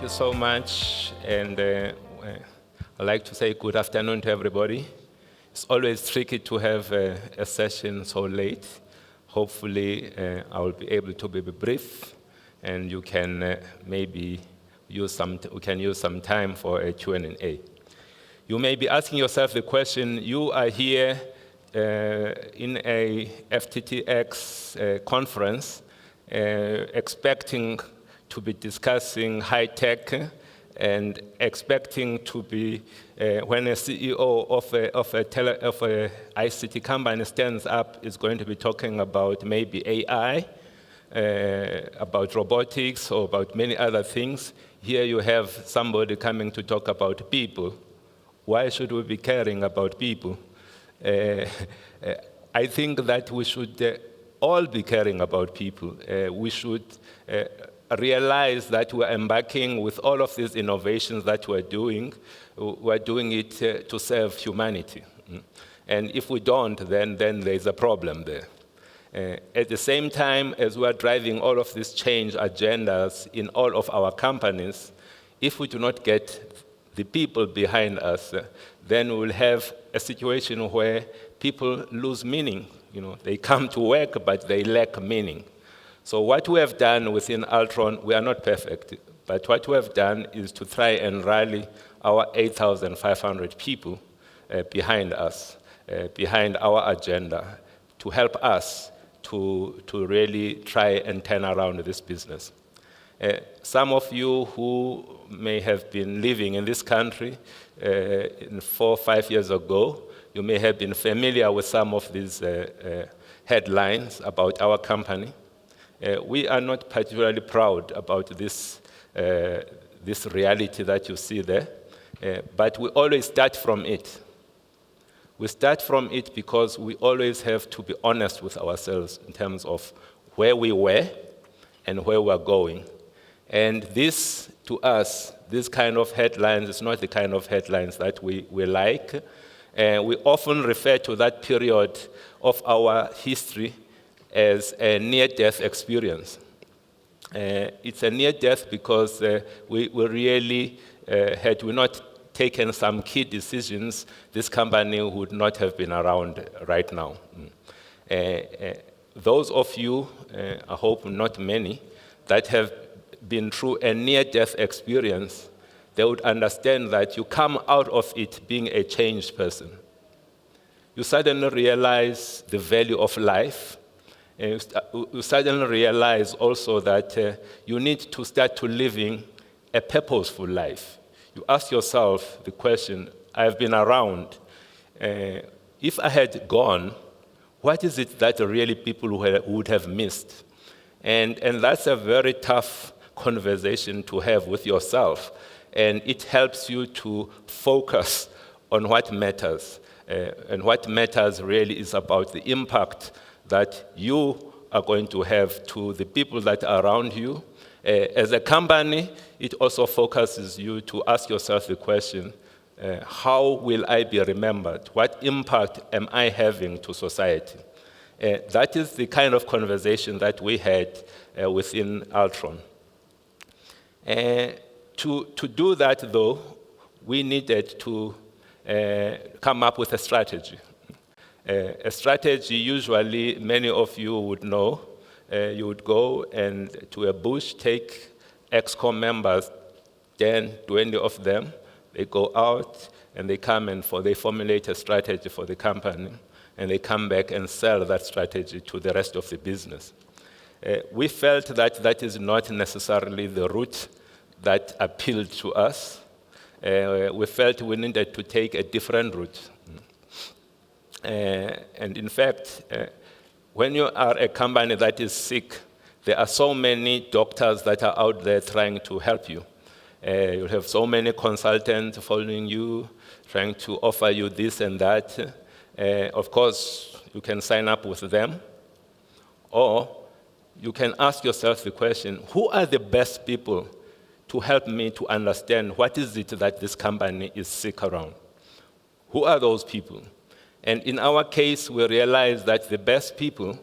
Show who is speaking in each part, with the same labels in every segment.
Speaker 1: you so much, and I'd like to say good afternoon to everybody. It's always tricky to have a session so late. Hopefully, I will be able to be brief, and you can maybe we can use some time for a Q&A. You may be asking yourself the question, you are here in a FTTX conference expecting to be discussing high tech and expecting to be, when a CEO of a ICT company stands up, is going to be talking about maybe AI, about robotics, or about many other things. Here you have somebody coming to talk about people. Why should we be caring about people? I think that we should all be caring about people. We should realize that we're embarking with all of these innovations that we're doing it to serve humanity. And if we don't, then there's a problem there. At the same time, as we're driving all of these change agendas in all of our companies, if we do not get the people behind us, then we'll have a situation where people lose meaning. They come to work, but they lack meaning. So what we have done within Altron, we are not perfect, but what we have done is to try and rally our 8,500 people behind us, behind our agenda, to help us to really try and turn around this business. Some of you who may have been living in this country 4 or 5 years ago, you may have been familiar with some of these headlines about our company. We are not particularly proud about this reality that you see there, but we always start from it. We start from it because we always have to be honest with ourselves in terms of where we were and where we're going. And this, to us, this kind of headlines is not the kind of headlines that we like. We often refer to that period of our history as a near-death experience. It's a near-death because we really, had we not taken some key decisions, this company would not have been around right now. Those of you, I hope not many, that have been through a near-death experience, they would understand that you come out of it being a changed person. You suddenly realize the value of life. You suddenly realize also that you need to start to living a purposeful life. You ask yourself the question, I've been around. If I had gone, what is it that really people would have missed? And that's a very tough conversation to have with yourself. And it helps you to focus on what matters. And what matters really is about the impact that you are going to have to the people that are around you. As a company, it also focuses you to ask yourself the question, how will I be remembered? What impact am I having to society? That is the kind of conversation that we had within Altron. To do that, though, we needed to come up with a strategy. A strategy, usually, many of you would know, you would go and to a bush, take ExCom members, 10, 20 of them, they go out and they come and they formulate a strategy for the company, and they come back and sell that strategy to the rest of the business. We felt that that is not necessarily the route that appealed to us. We felt we needed to take a different route. And in fact, when you are a company that is sick, there are so many doctors that are out there trying to help you. You have so many consultants following you, trying to offer you this and that. Of course, you can sign up with them, or you can ask yourself the question, who are the best people to help me to understand what is it that this company is sick around? Who are those people? And in our case, we realized that the best people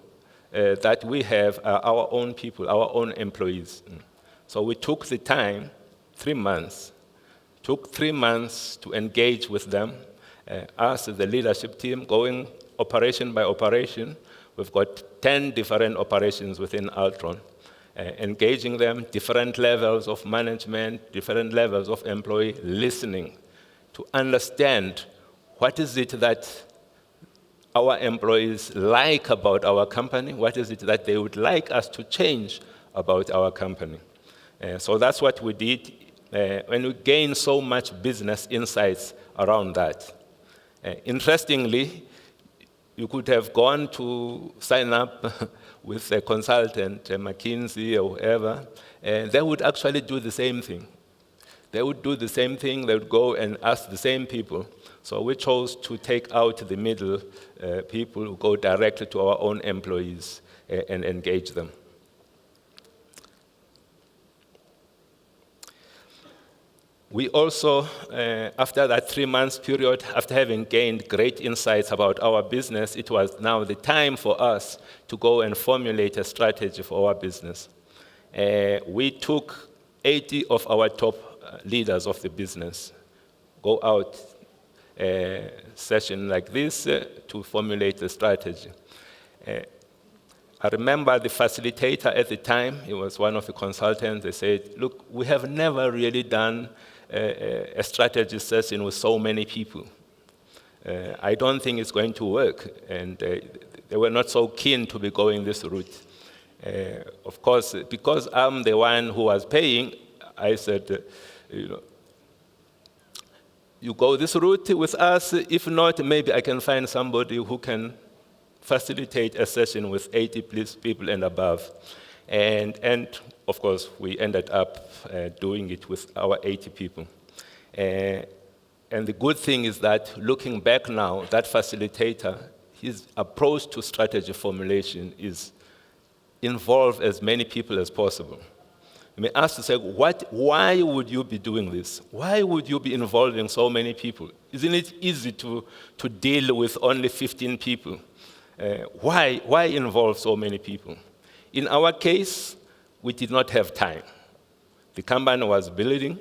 Speaker 1: that we have are our own people, our own employees. So we took the time 3 months. Took 3 months to engage with them. Us, the leadership team, going operation by operation. We've got 10 different operations within Altron. Engaging them, different levels of management, different levels of employee, listening to understand what is it that our employees like about our company, what is it that they would like us to change about our company. So that's what we did, and we gained so much business insights around that. Interestingly, you could have gone to sign up with a consultant, a McKinsey or whoever, and they would actually do the same thing. They would do the same thing, they would go and ask the same people. So we chose to take out the middle people who go directly to our own employees and engage them. We also, after that 3 months period, after having gained great insights about our business, it was now the time for us to go and formulate a strategy for our business. We took 80 of our top leaders of the business, go out a session like this to formulate the strategy. I remember the facilitator at the time, he was one of the consultants, they said, look, we have never really done a strategy session with so many people. I don't think it's going to work. And they were not so keen to be going this route. Of course, because I'm the one who was paying, I said, you go this route with us. If not, maybe I can find somebody who can facilitate a session with 80 people and above. And of course, we ended up doing it with our 80 people. And the good thing is that looking back now, that facilitator, his approach to strategy formulation is involve as many people as possible. You may ask to say, why would you be doing this? Why would you be involving so many people? Isn't it easy to deal with only 15 people? Why involve so many people? In our case, we did not have time. The company was building,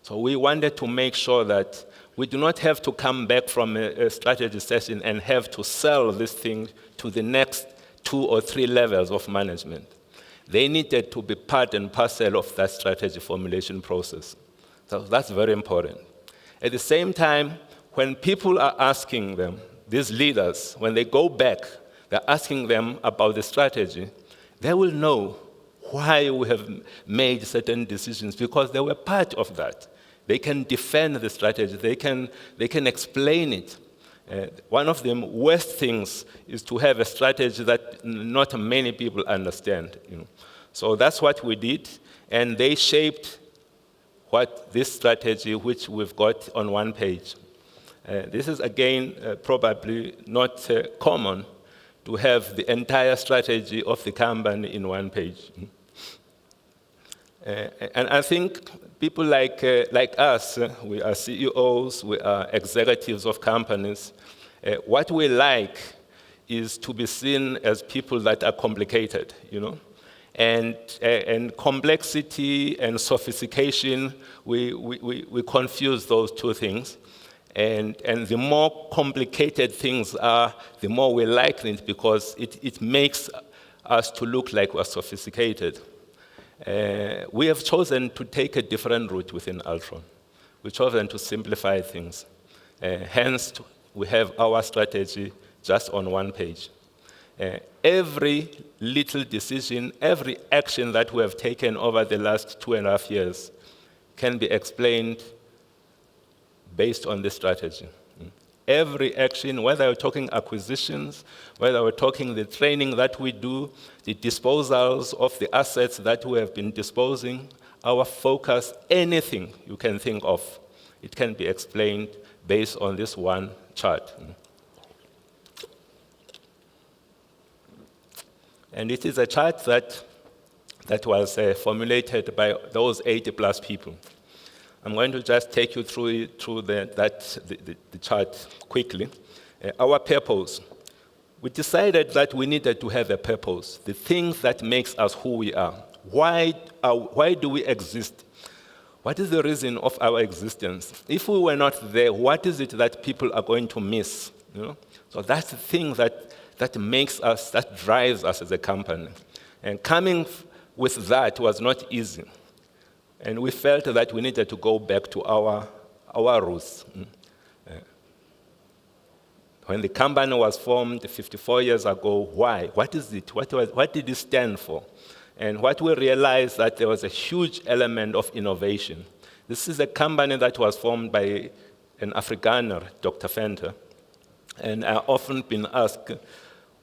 Speaker 1: so we wanted to make sure that we do not have to come back from a strategy session and have to sell this thing to the next 2 or 3 levels of management. They needed to be part and parcel of that strategy formulation process. So that's very important. At the same time, when people are asking them, these leaders, when they go back, they're asking them about the strategy, they will know why we have made certain decisions because they were part of that. They can defend the strategy. They can explain it. One of the worst things is to have a strategy that not many people understand. So that's what we did, and they shaped this strategy, which we've got on one page. This is, again, probably not common to have the entire strategy of the company in one page. And I think people like us, we are CEOs, we are executives of companies. What we like is to be seen as people that are complicated, And complexity and sophistication, we confuse those two things. And the more complicated things are, the more we like it because it makes us to look like we're sophisticated. We have chosen to take a different route within Altron. We've chosen to simplify things. Hence, we have our strategy just on one page. Every little decision, every action that we have taken over the last 2.5 years can be explained based on this strategy. Every action, whether we're talking acquisitions, whether we're talking the training that we do, the disposals of the assets that we have been disposing, our focus, anything you can think of, it can be explained based on this one chart. And it is a chart that was formulated by those 80+ people. I'm going to just take you through the chart quickly. Our purpose. We decided that we needed to have a purpose, the thing that makes us who we are. Why do we exist? What is the reason of our existence? If we were not there, what is it that people are going to miss? So that's the thing that makes us, that drives us as a company. And coming with that was not easy. And we felt that we needed to go back to our roots. When the company was formed 54 years ago, why? What is it? What did it stand for? And what we realized that there was a huge element of innovation. This is a company that was formed by an Afrikaner, Dr. Venter. And I've often been asked,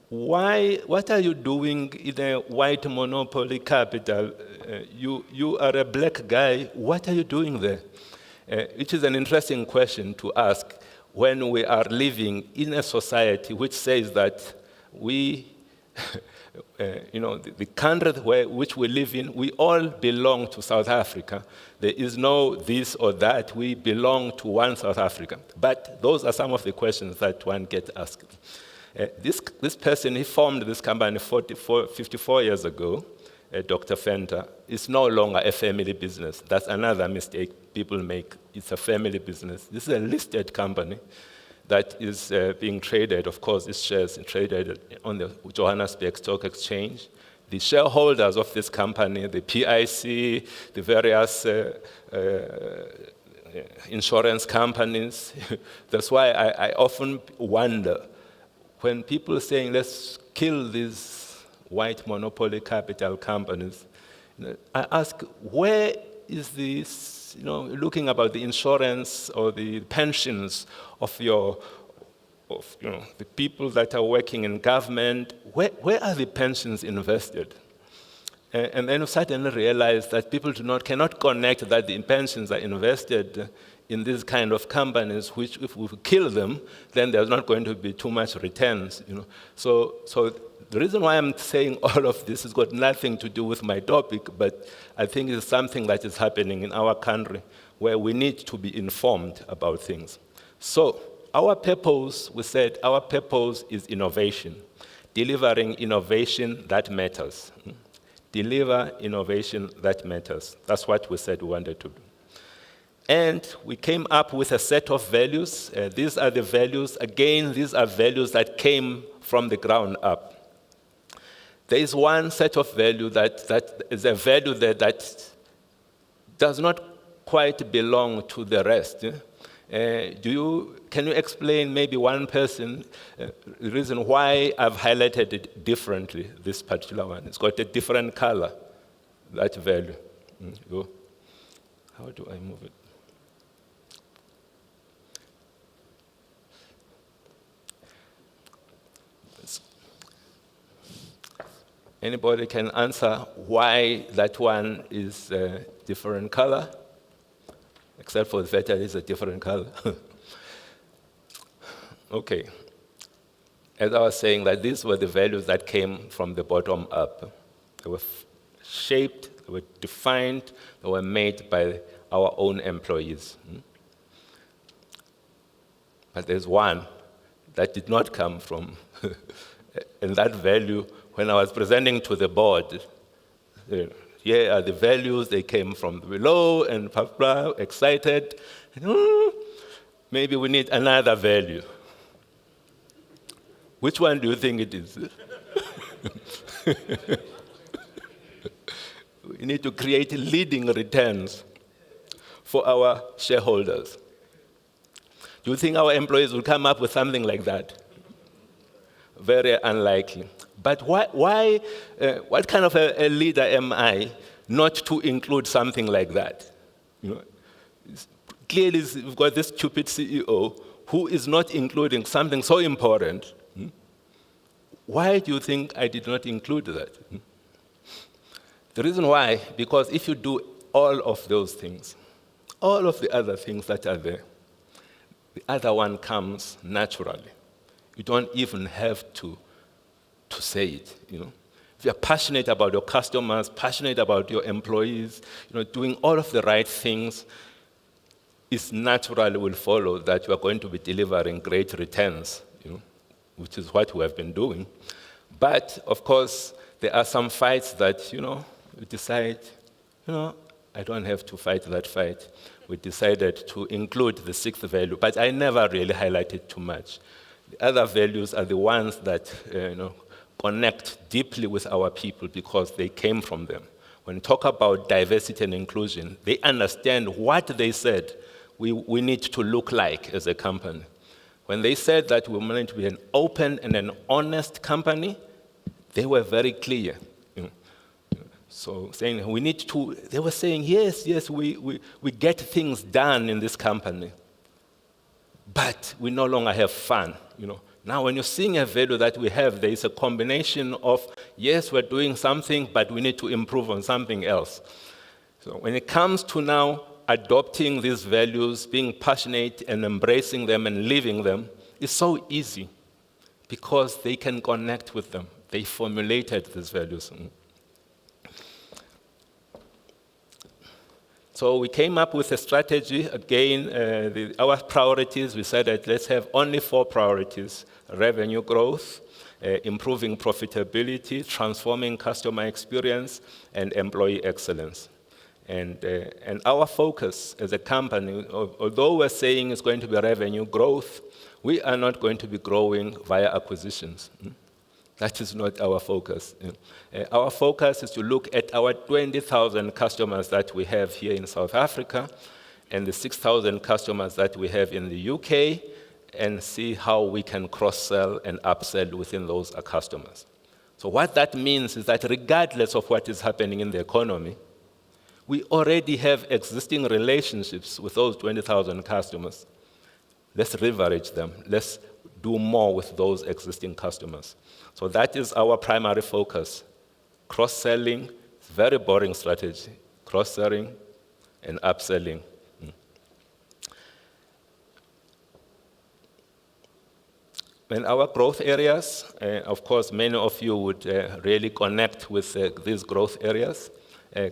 Speaker 1: what are you doing in a white monopoly capital? You are a black guy, what are you doing there? Which is an interesting question to ask when we are living in a society which says that we, the country which we live in, we all belong to South Africa. There is no this or that, we belong to one South Africa. But those are some of the questions that one gets asked. This person, he formed this company 54 years ago, Dr. Venter. It's no longer a family business. That's another mistake people make. It's a family business. This is a listed company that is being traded. Of course, its shares are traded on the Johannesburg Stock Exchange. The shareholders of this company, the PIC, the various insurance companies. That's why I often wonder, when people are saying, let's kill these white monopoly capital companies, I ask, where is this, looking about the insurance or the pensions of the people that are working in government, where are the pensions invested? And then we suddenly realize that people cannot connect that the pensions are invested in these kind of companies, which if we kill them, then there's not going to be too much returns. So the reason why I'm saying all of this has got nothing to do with my topic, but I think it's something that is happening in our country where we need to be informed about things. So our purpose, we said, our purpose is innovation, delivering innovation that matters. Deliver innovation that matters. That's what we said we wanted to do. And we came up with a set of values. These are the values. Again, these are values that came from the ground up. There is one set of value that is a value that does not quite belong to the rest. Can you explain maybe one person, the reason why I've highlighted it differently, this particular one? It's got a different color, that value. How do I move it? Anybody can answer why that one is a different color? Except for the fact that it's a different color. Okay. As I was saying, that these were the values that came from the bottom up. They were shaped, they were defined, they were made by our own employees. But there's one that did not come from, and that value, when I was presenting to the board, here are the values, they came from below, and blah, blah, excited. Maybe we need another value. Which one do you think it is? We need to create leading returns for our shareholders. Do you think our employees will come up with something like that? Very unlikely. But why what kind of a leader am I not to include something like that? Clearly, we've got this stupid CEO who is not including something so important. Why do you think I did not include that? The reason why, because if you do all of those things, all of the other things that are there, the other one comes naturally. You don't even have to say it. If you're passionate about your customers, passionate about your employees, doing all of the right things, it naturally will follow that you are going to be delivering great returns, which is what we have been doing. But, of course, there are some fights that, you decide, I don't have to fight that fight. We decided to include the sixth value, but I never really highlighted too much. The other values are the ones that connect deeply with our people because they came from them. When we talk about diversity and inclusion, they understand what they said we need to look like as a company. When they said that we wanted to be an open and an honest company, they were very clear. So saying they were saying, yes, we get things done in this company, but we no longer have fun. Now when you're seeing a value that we have, there is a combination of, yes, we're doing something, but we need to improve on something else. So when it comes to now adopting these values, being passionate and embracing them and living them, it's so easy because they can connect with them. They formulated these values. So we came up with a strategy. Again, our priorities, we said that let's have only 4 priorities: revenue growth, improving profitability, transforming customer experience, and employee excellence. And our focus as a company, although we're saying it's going to be revenue growth, we are not going to be growing via acquisitions. That is not our focus. Our focus is to look at our 20,000 customers that we have here in South Africa and the 6,000 customers that we have in the UK and see how we can cross-sell and upsell within those customers. So what that means is that regardless of what is happening in the economy, we already have existing relationships with those 20,000 customers. Let's leverage them. Let's do more with those existing customers. So that is our primary focus. Cross-selling, very boring strategy. Cross-selling and upselling. In our growth areas, of course, many of you would really connect with these growth areas.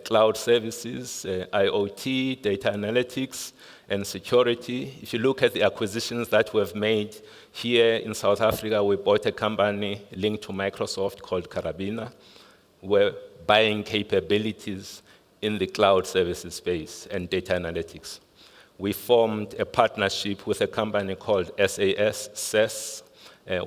Speaker 1: Cloud services, IoT, data analytics, and security. If you look at the acquisitions that we've made here in South Africa, we bought a company linked to Microsoft called Karabina. We're buying capabilities in the cloud services space and data analytics. We formed a partnership with a company called SAS,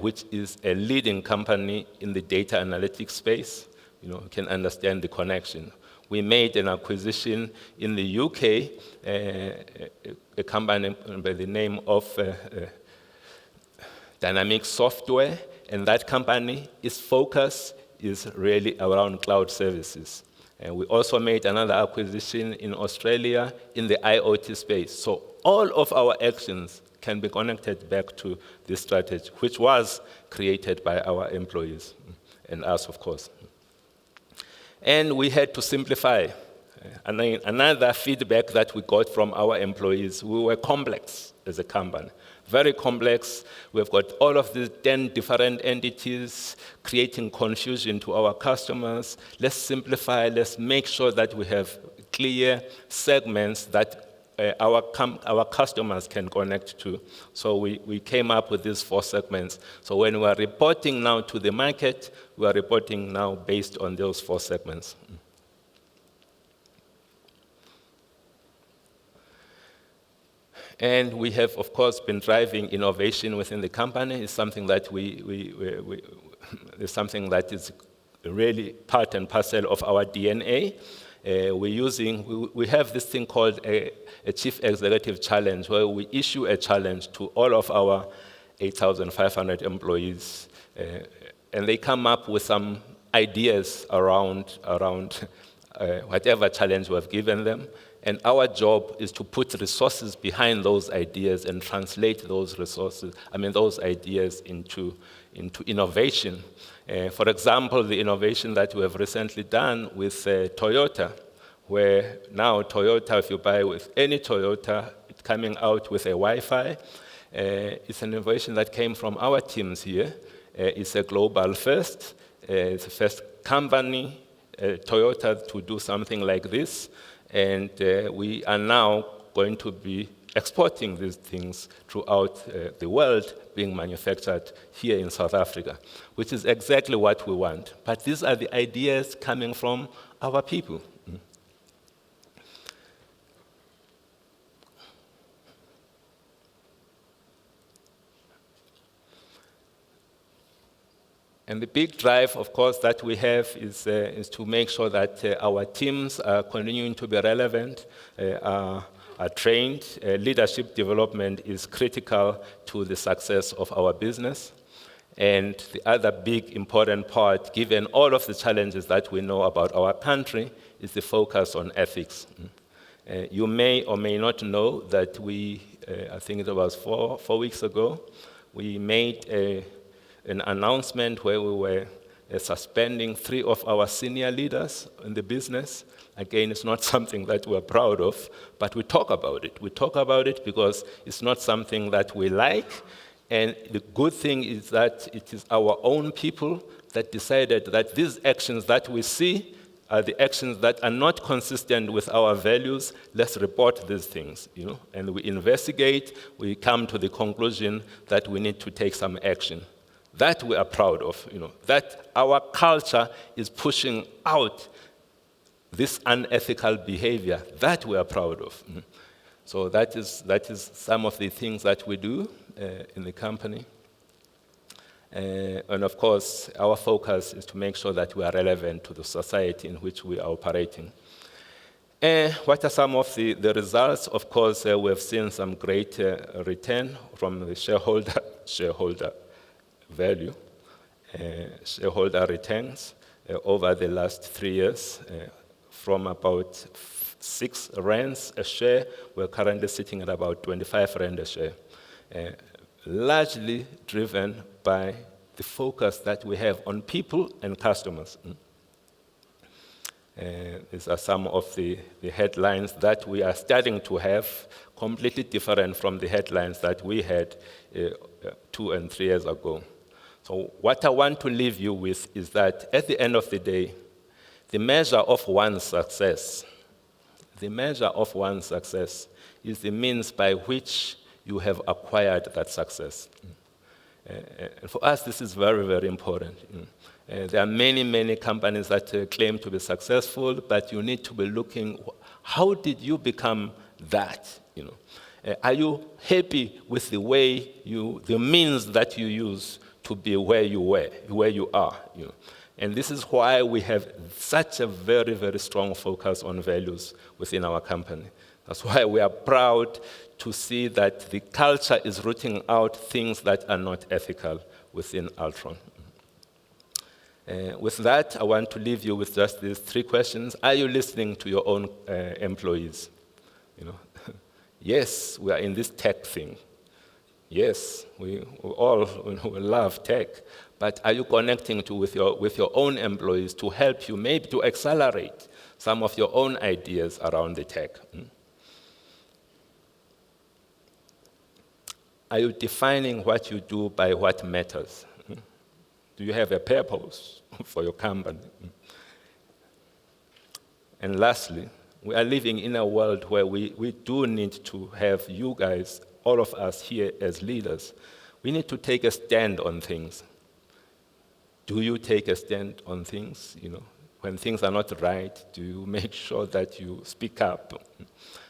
Speaker 1: which is a leading company in the data analytics space. You can understand the connection. We made an acquisition in the UK, a company by the name of Dynamic Software, and that company's focus is really around cloud services. And we also made another acquisition in Australia in the IoT space. So all of our actions can be connected back to this strategy, which was created by our employees and us, of course. And we had to simplify. Another feedback that we got from our employees, we were complex as a company, very complex. We've got all of these 10 different entities creating confusion to our customers. Let's simplify, let's make sure that we have clear segments that our customers can connect to. So we came up with these 4 segments. So when we are reporting now to the market, we are reporting now based on those 4 segments. And we have, of course, been driving innovation within the company. It's something that it's something that is really part and parcel of our DNA. We have this thing called a Chief Executive Challenge, where we issue a challenge to all of our 8,500 employees, and they come up with some ideas around whatever challenge we've given them. And our job is to put resources behind those ideas and translate those ideas into innovation. For example, the innovation that we have recently done with Toyota, where now Toyota, if you buy with any Toyota, it's coming out with a Wi-Fi. It's an innovation that came from our teams here. It's a global first. It's the first company, Toyota, to do something like this. And we are now going to be exporting these things throughout the world, being manufactured here in South Africa, which is exactly what we want. But these are the ideas coming from our people. And the big drive, of course, that we have is to make sure that our teams are continuing to be relevant, are trained. Leadership development is critical to the success of our business. And the other big important part, given all of the challenges that we know about our country, is the focus on ethics. You may or may not know that I think it was 4 weeks ago, we made an announcement where we were suspending 3 of our senior leaders in the business. Again, it's not something that we're proud of, but we talk about it. We talk about it because it's not something that we like. And the good thing is that it is our own people that decided that these actions that we see are the actions that are not consistent with our values. Let's report these things, and we investigate. We come to the conclusion that we need to take some action. That we are proud of, that our culture is pushing out this unethical behavior. That we are proud of. So that is some of the things that we do in the company. And of course, our focus is to make sure that we are relevant to the society in which we are operating. What are some of the results? Of course, we have seen some great return from the shareholder value, shareholder returns over the last 3 years, from about 6 rands a share. We're currently sitting at about 25 rand a share, largely driven by the focus that we have on people and customers. These are some of the headlines that we are starting to have, completely different from the headlines that we had 2 and 3 years ago. So what I want to leave you with is that at the end of the day, the measure of one's success is the means by which you have acquired that success. And for us, this is very, very important. There are many, many companies that claim to be successful, but you need to be looking, how did you become that? Are you happy with the way the means that you use to be where you are? And this is why we have such a very, very strong focus on values within our company. That's why we are proud to see that the culture is rooting out things that are not ethical within Altron. With that, I want to leave you with just these 3 questions. Are you listening to your own employees? Yes, we are in this tech thing. Yes, we all love tech. But are you connecting with your own employees to help you, maybe to accelerate some of your own ideas around the tech? Are you defining what you do by what matters? Do you have a purpose for your company? And lastly, we are living in a world where we do need to have you guys, all of us here as leaders, we need to take a stand on things. Do you take a stand on things? When things are not right, do you make sure that you speak up?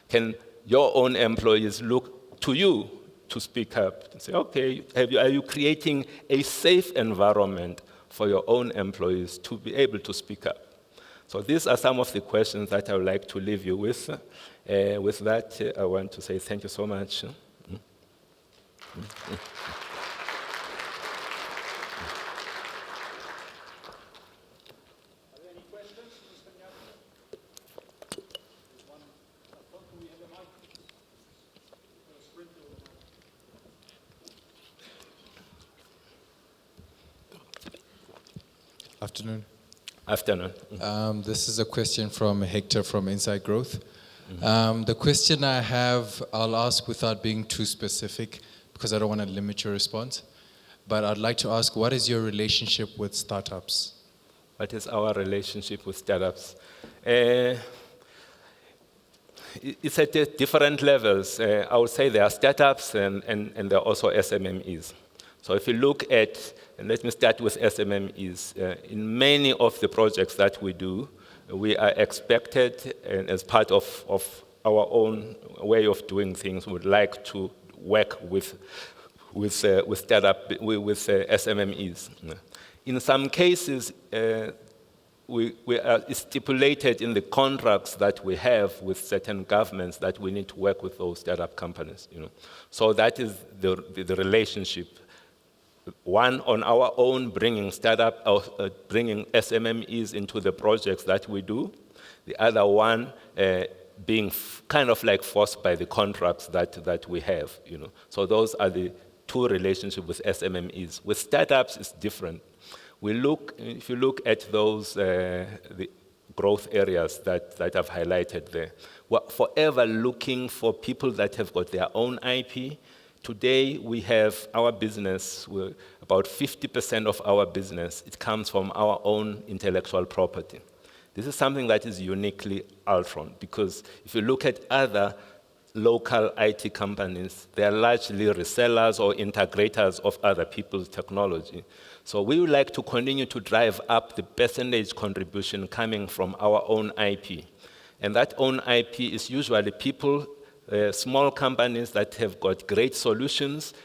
Speaker 1: Can your own employees look to you to speak up and say, okay, are you creating a safe environment for your own employees to be able to speak up? So these are some of the questions that I would like to leave you with. With that, I want to say thank you so much.
Speaker 2: Afternoon.
Speaker 1: Afternoon.
Speaker 2: This is a question from Hector from Inside Growth. The question I have, I'll ask without being too specific because I don't want to limit your response. But I'd like to ask, what is your relationship with startups?
Speaker 1: What is our relationship with startups? It's at different levels. I would say there are startups and there are also SMMEs. So if you look at, and let me start with SMMEs, in many of the projects that we do, we are expected, and as part of our own way of doing things, we would like to work with SMMEs. In some cases, we are stipulated in the contracts that we have with certain governments that we need to work with those startup companies. So that is the relationship. One on our own, bringing bringing SMMEs into the projects that we do. The other one being kind of like forced by the contracts that we have. So those are the two relationships with SMMEs. With startups, it's different. If you look at those the growth areas that I've highlighted there, we're forever looking for people that have got their own IP. Today, we have our business, about 50% of our business, it comes from our own intellectual property. This is something that is uniquely Altron, because if you look at other local IT companies, they are largely resellers or integrators of other people's technology. So we would like to continue to drive up the percentage contribution coming from our own IP. And that own IP is usually people, small companies that have got great solutions,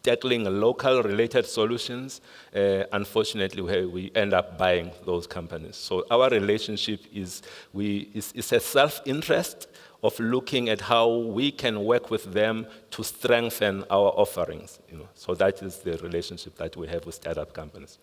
Speaker 1: tackling local related solutions. Unfortunately, we end up buying those companies. So our relationship is a self-interest of looking at how we can work with them to strengthen our offerings. So that is the relationship that we have with startup companies.